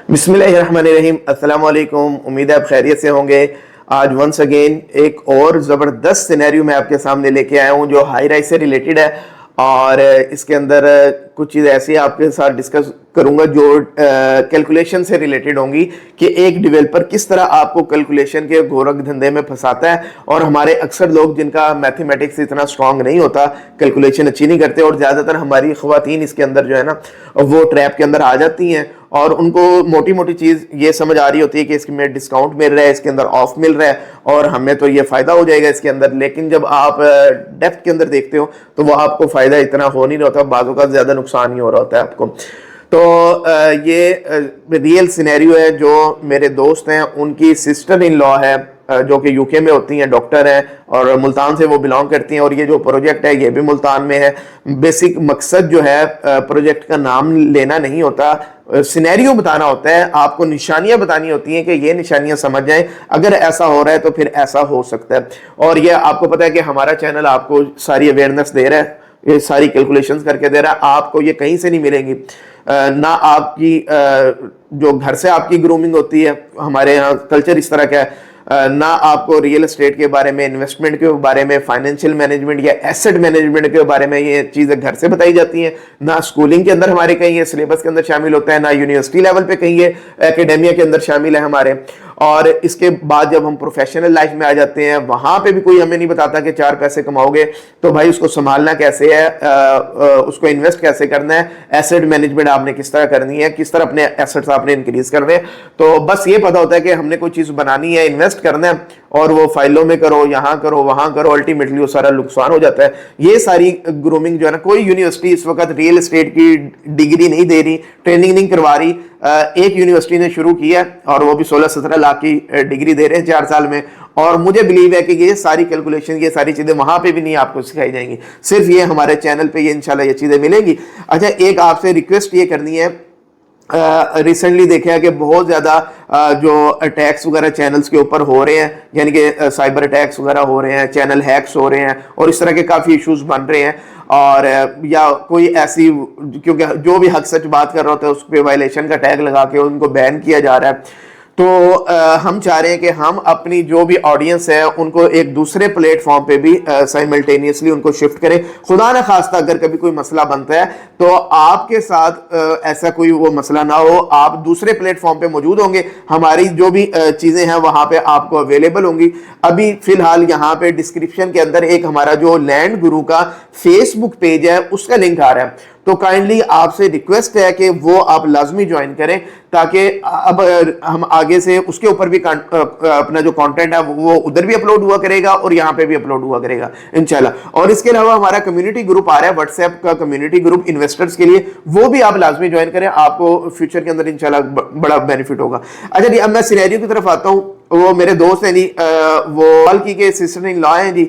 बिस्मिल्लाहिर्रहमानिर्रहीम। अस्सलाम वालेकुम। उम्मीद है आप खैरियत से होंगे। आज वंस अगेन एक और ज़बरदस्त सिनेरियो मैं आपके सामने लेके आया हूँ जो हाई राइज से रिलेटेड है, और इसके अंदर कुछ चीज़ ऐसी आपके साथ डिस्कस करूंगा जो कैलकुलेशन से रिलेटेड होंगी कि एक डेवलपर किस तरह आपको कैलकुलेशन के गोरख धंधे में फंसाता है। और हमारे अक्सर लोग जिनका मैथमेटिक्स इतना स्ट्रांग नहीं होता, कैलकुलेशन अच्छी नहीं करते, और ज़्यादातर हमारी ख़वातीन इसके अंदर जो है ना वो ट्रैप के अंदर आ जाती हैं और उनको मोटी मोटी चीज़ ये समझ आ रही होती है कि इसमें डिस्काउंट मिल रहा है, इसके अंदर ऑफ मिल रहा है और हमें तो ये फ़ायदा हो जाएगा इसके अंदर। लेकिन जब आप डेप्थ के अंदर देखते हो तो वो आपको फ़ायदा इतना हो नहीं रहा होता, बाज़ों का ज़्यादा नुकसान ही हो रहा होता है आपको। तो ये रियल सिनेरियो है। जो मेरे दोस्त हैं उनकी सिस्टर इन लॉ है जो कि यूके में होती हैं, डॉक्टर हैं और मुल्तान से वो बिलोंग करती हैं, और ये जो प्रोजेक्ट है ये भी मुल्तान में है। बेसिक मकसद जो है प्रोजेक्ट का नाम लेना नहीं होता, सिनेरियो बताना होता है, आपको निशानियां बतानी होती हैं कि ये निशानियां समझ जाएं, अगर ऐसा हो रहा है तो फिर ऐसा हो सकता है। और ये आपको पता है कि हमारा चैनल आपको सारी अवेयरनेस दे रहा है, ये सारी कैलकुलेशंस करके दे रहा है, आपको ये कहीं से नहीं मिलेंगी। ना आपकी जो घर से आपकी ग्रूमिंग होती है, हमारे यहाँ कल्चर इस तरह का है, ना आपको रियल एस्टेट के बारे में, इन्वेस्टमेंट के बारे में, फाइनेंशियल मैनेजमेंट या एसेट मैनेजमेंट के बारे में ये चीज़ें घर से बताई जाती हैं, ना स्कूलिंग के अंदर हमारे कहीं ये सिलेबस के अंदर शामिल होता है, ना यूनिवर्सिटी लेवल पे कहीं ये एकेडेमिया के अंदर शामिल है हमारे। और इसके बाद जब हम प्रोफेशनल लाइफ में आ जाते हैं वहां पे भी कोई हमें नहीं बताता कि 4 पैसे कमाओगे तो भाई उसको संभालना कैसे है, उसको इन्वेस्ट कैसे करना है, एसेट मैनेजमेंट आपने किस तरह करनी है, किस तरह अपने एसेट्स आपने इंक्रीज करने हैं। तो बस ये पता होता है कि हमने कोई चीज़ बनानी है, इन्वेस्ट करना है, और वो फाइलों में करो, यहाँ करो, वहां करो, अल्टीमेटली वो सारा नुकसान हो जाता है। ये सारी ग्रूमिंग जो है ना, कोई यूनिवर्सिटी इस वक्त रियल एस्टेट की डिग्री नहीं दे रही, ट्रेनिंग नहीं करवा रही। एक यूनिवर्सिटी ने शुरू किया और वो भी 16-17 लाख की डिग्री दे रहे हैं 4 साल में, और मुझे बिलीव है कि ये सारी कैलकुलेशन, ये सारी चीजें वहां पे भी नहीं आपको सिखाई जाएंगी, सिर्फ ये हमारे चैनल पे ये इंशाल्लाह ये चीजें मिलेंगी। अच्छा, एक आपसे रिक्वेस्ट ये करनी है, रिसेंटली देखा है कि बहुत ज़्यादा जो अटैक्स वगैरह चैनल्स के ऊपर हो रहे हैं, यानी कि साइबर अटैक्स वगैरह हो रहे हैं, चैनल हैक्स हो रहे हैं और इस तरह के काफ़ी इश्यूज बन रहे हैं। और या कोई ऐसी, क्योंकि जो भी हक सच बात कर रहा होता है उस पर वायलेशन का टैग लगा के उनको बैन किया जा रहा है। तो हम चाह रहे हैं कि हम अपनी जो भी ऑडियंस है उनको एक दूसरे प्लेटफॉर्म पे भी साइमल्टेनियसली उनको शिफ्ट करें। खुदा न खास्ता अगर कभी कोई मसला बनता है तो आपके साथ ऐसा कोई वो मसला ना हो, आप दूसरे प्लेटफॉर्म पे मौजूद होंगे, हमारी जो भी चीज़ें हैं वहाँ पे आपको अवेलेबल होंगी। अभी फिलहाल यहाँ पे डिस्क्रिप्शन के अंदर एक हमारा जो लैंड गुरु का फेसबुक पेज है उसका लिंक आ रहा है, तो काइंडली आपसे रिक्वेस्ट है कि वो आप लाजमी ज्वाइन करें, ताकि अब हम आगे से उसके ऊपर भी अपना जो कंटेंट है वो उधर भी अपलोड हुआ करेगा और यहाँ पे भी अपलोड हुआ करेगा इंशाल्लाह। और इसके अलावा हमारा कम्युनिटी ग्रुप आ रहा है, व्हाट्सएप का कम्युनिटी ग्रुप इन्वेस्टर्स के लिए, वो भी आप लाजमी ज्वाइन करें, आपको फ्यूचर के अंदर इंशाल्लाह बड़ा बेनिफिट होगा। अच्छा जी, अब मैं सिनेरियो की तरफ आता हूँ। वो मेरे दोस्त हैं जी, वो पालकी के सिस्टर इन लॉ हैं जी,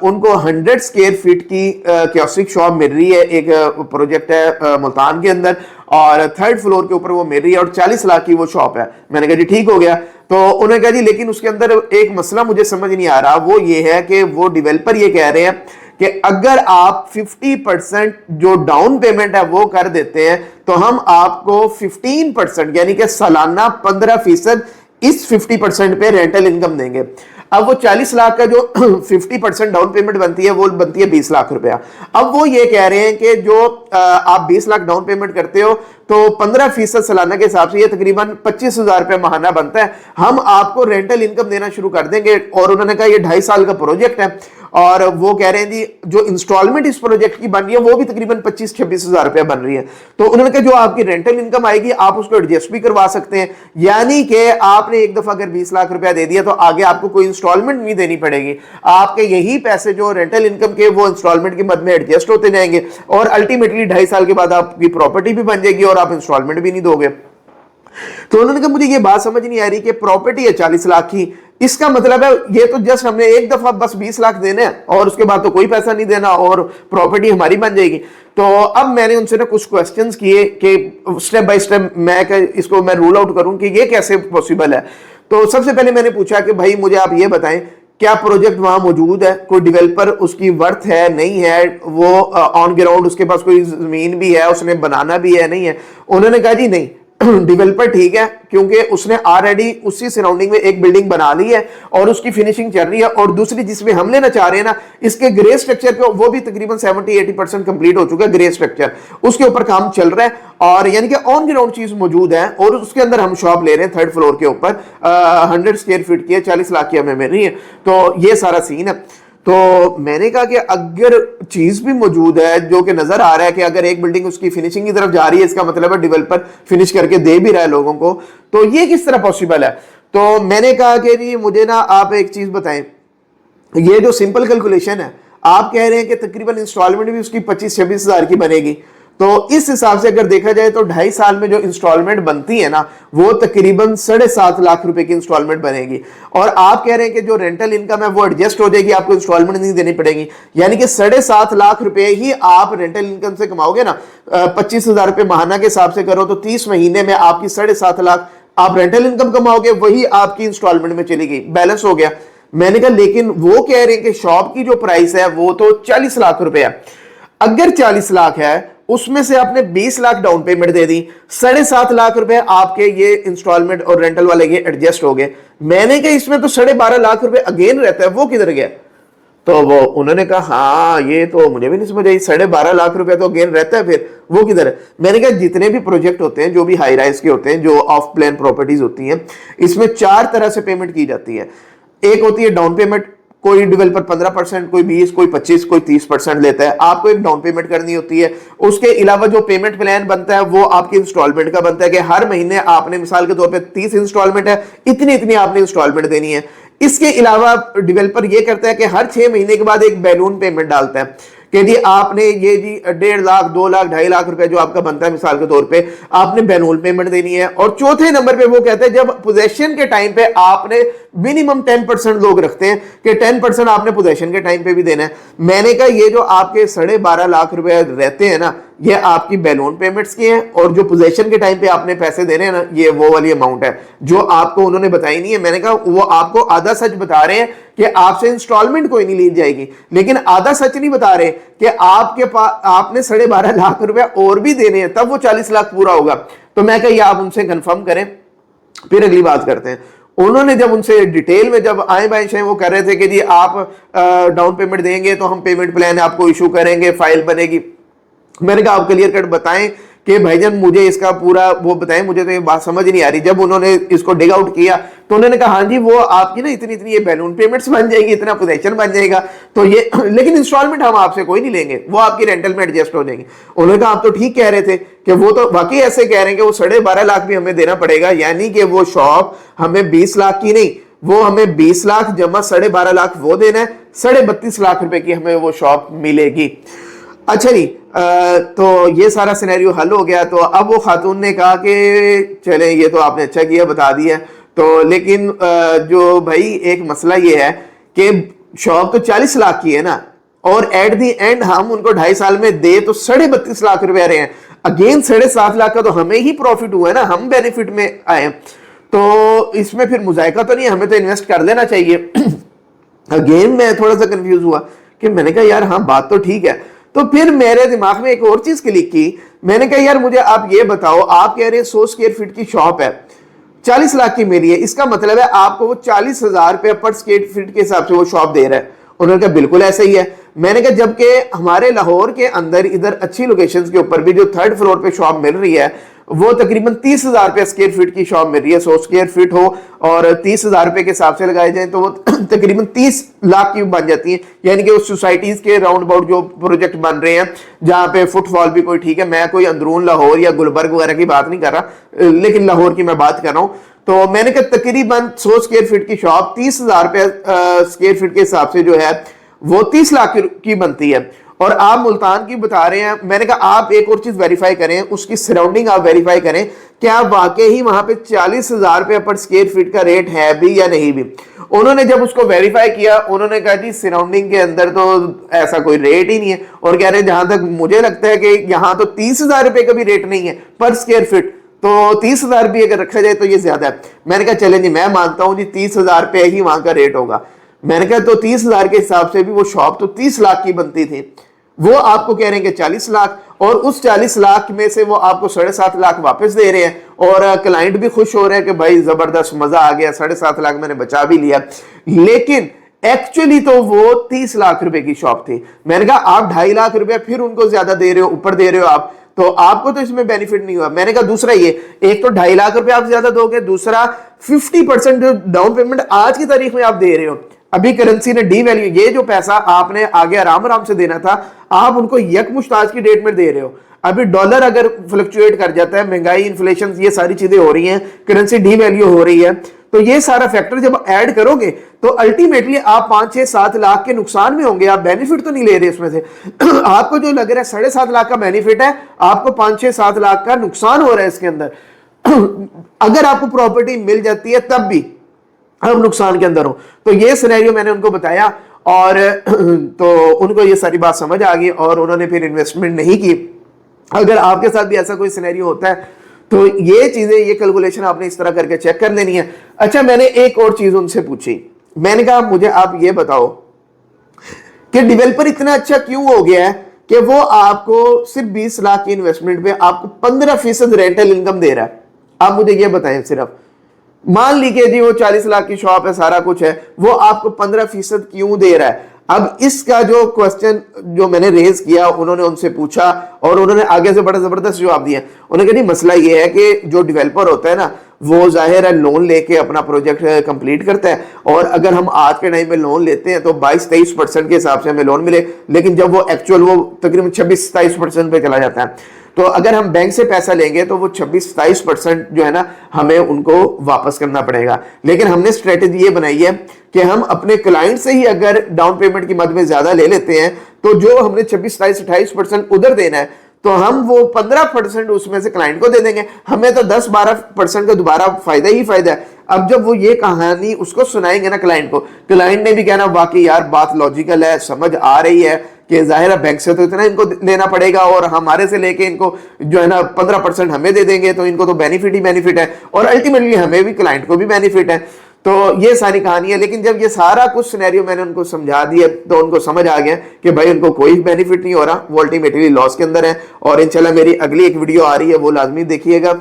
उनको 100 स्क्वायर फीट की क्योसिक शॉप मिल रही है, एक प्रोजेक्ट है मुल्तान के अंदर, और 3rd फ्लोर के ऊपर वो मिल रही है और 40 लाख की वो शॉप है। मैंने कहा जी ठीक हो गया। तो उन्होंने कहा जी लेकिन उसके अंदर एक मसला मुझे समझ नहीं आ रहा, वो ये है कि वो डेवलपर ये कह रहे हैं कि अगर आप 50% जो डाउन पेमेंट है वो कर देते हैं तो हम आपको 15% यानी कि सालाना 15% इस 50% पे रेंटल इनकम देंगे। अब वो 40 लाख का जो 50% डाउन पेमेंट बनती है वो बनती है 20 लाख रुपया। अब वो ये कह रहे हैं कि जो आप 20 लाख डाउन पेमेंट करते हो तो 15% सालाना के हिसाब से ये तकरीबन 25,000 रुपया महाना बनता है, हम आपको रेंटल इनकम देना शुरू कर देंगे। और उन्होंने कहा ये 2.5 साल का प्रोजेक्ट है, और वो कह रहे हैं जी जो इंस्टॉलमेंट इस प्रोजेक्ट की बन रही है वो भी तकरीबन 25-26 हजार रुपया बन रही है। तो उन्होंने कहा जो आपकी रेंटल इनकम आएगी आप उसको एडजस्ट भी करवा सकते हैं, यानी कि आपने एक दफा अगर 20 लाख रुपया दे दिया तो आगे आपको कोई इंस्टॉलमेंट नहीं देनी पड़ेगी, आपके यही पैसे जो रेंटल इनकम के वो इंस्टॉलमेंट की मद में एडजस्ट होते जाएंगे, और अल्टीमेटली 2.5 साल के बाद आपकी प्रॉपर्टी भी बन जाएगी और आप इंस्टॉलमेंट भी नहीं दोगे। तो उन्होंने कहा मुझे ये बात समझ नहीं आ रही कि प्रॉपर्टी है 40 लाख की, इसका मतलब है ये तो जस्ट हमने एक दफा बस 20 लाख देने हैं और उसके बाद तो कोई पैसा नहीं देना और प्रॉपर्टी हमारी बन जाएगी। तो अब मैंने उनसे ना कुछ क्वेश्चंस किए कि स्टेप बाय स्टेप इसको मैं रूल आउट करूं कि ये कैसे पॉसिबल है। तो सबसे पहले मैंने पूछा कि भाई मुझे आप ये बताएं क्या प्रोजेक्ट वहां मौजूद है, कोई डेवलपर उसकी वर्थ है नहीं है, वो ऑन ग्राउंड उसके पास कोई जमीन भी है, उसने बनाना भी है नहीं है। उन्होंने कहा जी नहीं डेवलपर ठीक है क्योंकि उसने ऑलरेडी उसी सराउंडिंग में एक बिल्डिंग बना ली है और उसकी फिनिशिंग चल रही है, और दूसरी जिसमें हम लेना चाह रहे हैं ना, इसके ग्रे स्ट्रक्चर पे वो भी तकरीबन 70-80% कंप्लीट हो चुका है ग्रे स्ट्रक्चर, उसके ऊपर काम चल रहा है, और यानी कि ऑन ग्राउंड चीज मौजूद है, और उसके अंदर हम शॉप ले रहे हैं 3rd फ्लोर के ऊपर, 100 स्क्वायर फीट की है, 40 लाख की हमें मिल रही है। तो ये सारा सीन है। तो मैंने कहा कि अगर चीज भी मौजूद है जो कि नजर आ रहा है कि अगर एक बिल्डिंग उसकी फिनिशिंग की तरफ जा रही है, इसका मतलब है डेवलपर फिनिश करके दे भी रहा है लोगों को, तो ये किस तरह पॉसिबल है। तो मैंने कहा कि जी मुझे ना आप एक चीज बताएं, ये जो सिंपल कैलकुलेशन है, आप कह रहे हैं कि तकरीबन इंस्टॉलमेंट भी उसकी 25-26 हजार की बनेगी, तो इस हिसाब से अगर देखा जाए तो 2.5 साल में जो इंस्टॉलमेंट बनती है ना, वो तकरीबन 7.5 लाख रुपए की इंस्टॉलमेंट बनेगी। और आप कह रहे हैं कि जो रेंटल इनकम है वो एडजस्ट हो जाएगी, आपको इंस्टॉलमेंट नहीं देनी पड़ेगी, यानी कि 7.5 लाख रुपए ही आप रेंटल इनकम से कमाओगे ना। 25,000 रुपए माहाना के हिसाब से करो तो 30 महीने में आपकी 7.5 लाख आप रेंटल इनकम कमाओगे, वही आपकी इंस्टॉलमेंट में चली गई, बैलेंस हो गया। मैंने कहा लेकिन वो कह रहे हैं कि शॉप की जो प्राइस है वो तो 40 लाख रुपए है। अगर 40 लाख है, उसमें से आपने 20 लाख डाउन पेमेंट दे दी, 7.5 लाख रुपए आपके ये इंस्टॉलमेंट और रेंटल वाले ये एडजस्ट हो गए। मैंने कहा इसमें तो 12.5 लाख रुपए अगेन रहता है, वो किधर गया। तो वो उन्होंने कहा हाँ ये तो मुझे भी नहीं समझ आई, 12.5 लाख रुपए तो अगेन रहता है, फिर वो किधर है। मैंने कहा जितने भी प्रोजेक्ट होते हैं, जो भी हाई राइज के होते हैं, जो ऑफ प्लान प्रॉपर्टीज होती हैं, इसमें 4 तरह से पेमेंट की जाती है। एक होती है डाउन पेमेंट, कोई डेवलपर 15%, कोई 20, कोई 25, कोई 30% लेता है, आपको एक डाउन पेमेंट करनी होती है। उसके अलावा जो पेमेंट प्लान बनता है वो आपकी इंस्टॉलमेंट का बनता है कि हर महीने आपने मिसाल के तौर पे 30 इंस्टॉलमेंट है, इतनी आपने इंस्टॉलमेंट देनी है। इसके अलावा डेवलपर ये करता है कि हर 6 महीने के बाद एक बैलून पेमेंट डालता है कि जी आपने ये जी 1.5 लाख, 2 लाख, 2.5 लाख रुपए जो आपका बनता है मिसाल के तौर पे, आपने बैनूल पेमेंट देनी है। और चौथे नंबर पे वो कहते हैं जब पोजेशन के टाइम पे आपने मिनिमम 10% लोग रखते हैं कि 10% आपने पोजेशन के टाइम पे भी देना है। मैंने कहा ये जो आपके 12.5 लाख रुपए रहते हैं ना, ये आपकी बैलून पेमेंट्स की है, और जो पोजेशन के टाइम पे आपने पैसे देने हैं ना, ये वो वाली अमाउंट है जो आपको उन्होंने बताई नहीं है। मैंने कहा वो आपको आधा सच बता रहे हैं कि आपसे इंस्टॉलमेंट कोई नहीं ली जाएगी, लेकिन आधा सच नहीं बता रहे कि आपके पास आपने 12.5 लाख रुपए और भी देने हैं, तब वो 40 लाख पूरा होगा। तो मैं कहा ये आप उनसे कंफर्म करें, फिर अगली बात करते हैं। उन्होंने जब उनसे डिटेल में जब आए बाएं शायद वो कह रहे थे कि जी आप डाउन पेमेंट देंगे तो हम पेमेंट प्लान आपको इशू करेंगे, फाइल बनेगी। मैंने कहा आप क्लियर कट बताएं कि भाईजान मुझे इसका पूरा वो बताएं, मुझे तो ये बात समझ नहीं आ रही। जब उन्होंने इसको डिग आउट किया तो उन्होंने कहा हाँ जी वो आपकी ना इतनी ये बैलून पेमेंट्स बन जाएगी, इतना पोजेशन बन जाएगा, तो ये लेकिन इंस्टॉलमेंट हम आपसे कोई नहीं लेंगे, वो आपकी रेंटल में एडजस्ट हो जाएंगे। उन्होंने कहा आप तो ठीक कह रहे थे कि वो तो वाकई ऐसे कह रहे हैं कि वो 12.5 लाख भी हमें देना पड़ेगा, यानी कि वो शॉप हमें 20 लाख की नहीं, वो हमें 20 लाख जमा 12.5 लाख वो देना है, 32.5 लाख रुपए की हमें वो शॉप मिलेगी। अच्छा जी, तो ये सारा सिनेरियो हल हो गया। तो अब वो खातून ने कहा कि चले ये तो आपने अच्छा किया बता दिया, तो लेकिन जो भाई एक मसला ये है कि शॉप तो 40 लाख की है ना, और एट दी एंड हम उनको 2.5 साल में दे तो 32.5 लाख रुपए आ रहे हैं, अगेन 7.5 लाख का तो हमें ही प्रॉफिट हुआ है ना, हम बेनिफिट में आए। तो इसमें फिर मुजायका तो नहीं, हमें तो इन्वेस्ट कर देना चाहिए। अगेन मैं थोड़ा सा कंफ्यूज हुआ कि मैंने कहा यार हाँ बात तो ठीक है। तो फिर मेरे दिमाग में एक और चीज क्लिक की, मैंने कहा यार मुझे आप ये बताओ, आप कह रहे हैं 100 स्क्वायर फीट की शॉप है, 40 लाख की मिली है, इसका मतलब है आपको वो 40,000 रुपए पर स्क्वायर फीट के हिसाब से वो शॉप दे रहा है। उन्होंने कहा बिल्कुल ऐसा ही है। मैंने कहा जबकि हमारे लाहौर के अंदर इधर अच्छी लोकेशंस के ऊपर भी जो 3rd फ्लोर पे शॉप मिल रही है वो तकरीबन 30,000 रुपए स्क्वायर फीट की शॉप मिल रही है। 100 स्क्वायर फीट हो और 30,000 रुपए के हिसाब से लगाए जाए तो वो तकरीबन 30 लाख की बन जाती है। यानी कि उस सोसाइटीज के राउंड अबाउट जो प्रोजेक्ट बन रहे हैं जहां पे फुटफॉल भी कोई ठीक है, मैं कोई अंदरून लाहौर या गुलबर्ग वगैरह की बात नहीं कर रहा, लेकिन लाहौर की मैं बात कर रहा हूं। तो मैंने कहा तकरीबन 100 स्क्वायर फीट की शॉप 30,000 रुपए स्क्वायर फीट के हिसाब से जो है वो 30 लाख की बनती है, और आप मुल्तान की बता रहे हैं। मैंने कहा आप एक और चीज वेरीफाई करें, उसकी सराउंडिंग आप वेरीफाई करें, क्या वाकई ही वहां पे 40,000 रुपए पर स्क्वायर फीट का रेट है भी या नहीं भी। उन्होंने जब उसको वेरीफाई किया उन्होंने कहा जी सराउंडिंग के अंदर तो ऐसा कोई रेट ही नहीं है, और कह रहे हैं जहां तक मुझे लगता है कि यहां तो 30,000 रुपए का भी रेट नहीं है पर स्क्वायर फीट, तो 30,000 भी अगर रखा जाए तो ये ज्यादा है। मैंने कहा चले जी मैं मानता हूं जी 30,000 रुपए ही वहां का रेट होगा। मैंने कहा तो 30,000 के हिसाब से भी वो शॉप तो 30 लाख की बनती थी। وہ آپ کو کہہ رہے ہیں کہ 40 لاکھ، اور اس 40 لاکھ میں سے وہ آپ کو 7.5 لاکھ واپس دے رہے ہیں، اور کلائنٹ بھی خوش ہو رہے ہیں کہ بھائی زبردست مزہ آ گیا، 7.5 لاکھ میں نے بچا بھی لیا. لیکن ایکچولی تو وہ 30 لاکھ روپے کی شاپ تھی. میں نے کہا آپ 2.5 لاکھ روپے پھر ان کو زیادہ دے رہے ہو، اوپر دے رہے ہو آپ، تو آپ کو تو اس میں بینیفٹ نہیں ہوا. میں نے کہا دوسرا یہ، ایک تو 2.5 لاکھ روپے آپ زیادہ دو گے، دوسرا 50% جو ڈاؤن پیمنٹ آج کی تاریخ میں آپ دے رہے ہو، ابھی کرنسی نے ڈی ویلیو، یہ جو پیسہ آپ نے آگے آرام سے دینا تھا آپ ان کو یکمشت آج کی ڈیٹ میں دے رہے ہو. ابھی ڈالر اگر فلکچویٹ کر جاتا ہے، مہنگائی، انفلیشن، یہ ساری چیزیں ہو رہی ہیں، کرنسی ڈی ویلیو ہو رہی ہے، تو یہ سارا فیکٹر جب ایڈ کرو گے تو الٹیمیٹلی آپ 5-6-7 لاکھ کے نقصان میں ہوں گے. آپ بینیفٹ تو نہیں لے رہے اس میں سے. آپ کو جو لگ رہا ہے 7.5 لاکھ کا بینیفٹ ہے، آپ کو 5-6-7 لاکھ کا نقصان ہو رہا ہے اس کے اندر. اگر آپ کو پراپرٹی مل جاتی ہے تب بھی ہم نقصان کے اندر ہوں. تو یہ سینیریو میں نے ان کو بتایا، اور تو ان کو یہ ساری بات سمجھ آ گئی اور انہوں نے پھر انویسٹمنٹ نہیں کی. اگر آپ کے ساتھ بھی ایسا کوئی سینیریو ہوتا ہے تو یہ چیزیں، یہ کیلکولیشن آپ نے اس طرح کر کے چیک کر لینی ہے. اچھا، میں نے ایک اور چیز ان سے پوچھی. میں نے کہا مجھے آپ یہ بتاؤ کہ ڈیولپر اتنا اچھا کیوں ہو گیا ہے کہ وہ آپ کو صرف 20 لاکھ کی انویسٹمنٹ پہ آپ کو 15% رینٹل انکم دے رہا ہے. آپ مجھے یہ بتائیں، صرف مان لیجیے جی وہ 40 لاکھ کی شاپ ہے، سارا کچھ ہے، وہ آپ کو 15% کیوں دے رہا ہے؟ اب اس کا جو کوسچن جو میں نے ریز کیا، انہوں نے ان سے پوچھا اور انہوں نے آگے سے بڑا زبردست جواب دیا. انہوں نے کہا نہیں، مسئلہ یہ ہے کہ جو ڈیولپر ہوتا ہے نا، وہ ظاہر ہے لون لے کے اپنا پروجیکٹ کمپلیٹ کرتا ہے، اور اگر ہم آج کے ٹائم میں لون لیتے ہیں تو 22-23% کے حساب سے ہمیں لون ملے، لیکن جب وہ ایکچوئل وہ تقریباً 26-27% پہ چلا جاتا ہے. تو اگر ہم بینک سے پیسہ لیں گے تو وہ 26-27% جو ہے نا ہمیں ان کو واپس کرنا پڑے گا. لیکن ہم نے اسٹریٹجی یہ بنائی ہے کہ ہم اپنے کلائنٹ سے ہی اگر ڈاؤن پیمنٹ کی مد میں زیادہ لے لیتے ہیں تو جو ہم نے 26-27-28% ادھر دینا ہے تو ہم وہ 15% اس میں سے کلائنٹ کو دے دیں گے. ہمیں تو 10-12% کا دوبارہ فائدہ ہی فائدہ ہے. اب جب وہ یہ کہانی اس کو سنائیں گے نا کلائنٹ کو، کلائنٹ نے بھی کہنا واقعی یار بات لاجیکل ہے، سمجھ آ رہی ہے کہ ظاہر ہے بینک سے تو اتنا ان کو لینا پڑے گا اور ہمارے سے لے کے ان کو جو ہے نا 15% ہمیں دے دیں گے تو ان کو تو بینیفٹ ہی بینیفٹ ہے، اور الٹیمیٹلی ہمیں بھی کلائنٹ کو بھی بینیفٹ ہے. تو یہ ساری کہانی ہے. لیکن جب یہ سارا کچھ سینیریو میں نے ان کو سمجھا دیا تو ان کو سمجھ آ گیا کہ بھائی ان کو کوئی بینیفٹ نہیں ہو رہا، وہ الٹیمیٹلی لاس کے اندر ہے. اور انشاءاللہ میری اگلی ایک ویڈیو آ رہی ہے، وہ لازمی دیکھیے گا،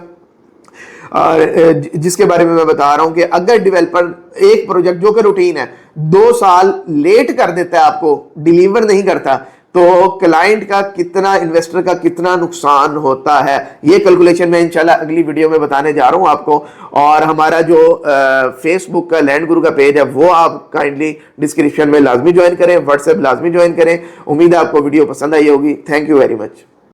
جس کے بارے میں بتا رہا ہوں کہ اگر ڈیولپر ایک پروجیکٹ جو کہ روٹین ہے 2 سال لیٹ کر دیتا ہے، آپ کو ڈیلیور نہیں کرتا، تو کلائنٹ کا کتنا، انویسٹر کا کتنا نقصان ہوتا ہے. یہ کیلکولیشن میں انشاءاللہ اگلی ویڈیو میں بتانے جا رہا ہوں آپ کو. اور ہمارا جو فیس بک کا لینڈ گرو کا پیج ہے وہ آپ کائنڈلی ڈسکرپشن میں لازمی جوائن کریں، واٹس ایپ لازمی جوائن کریں. امید ہے آپ کو ویڈیو پسند آئی ہوگی. Thank you very much.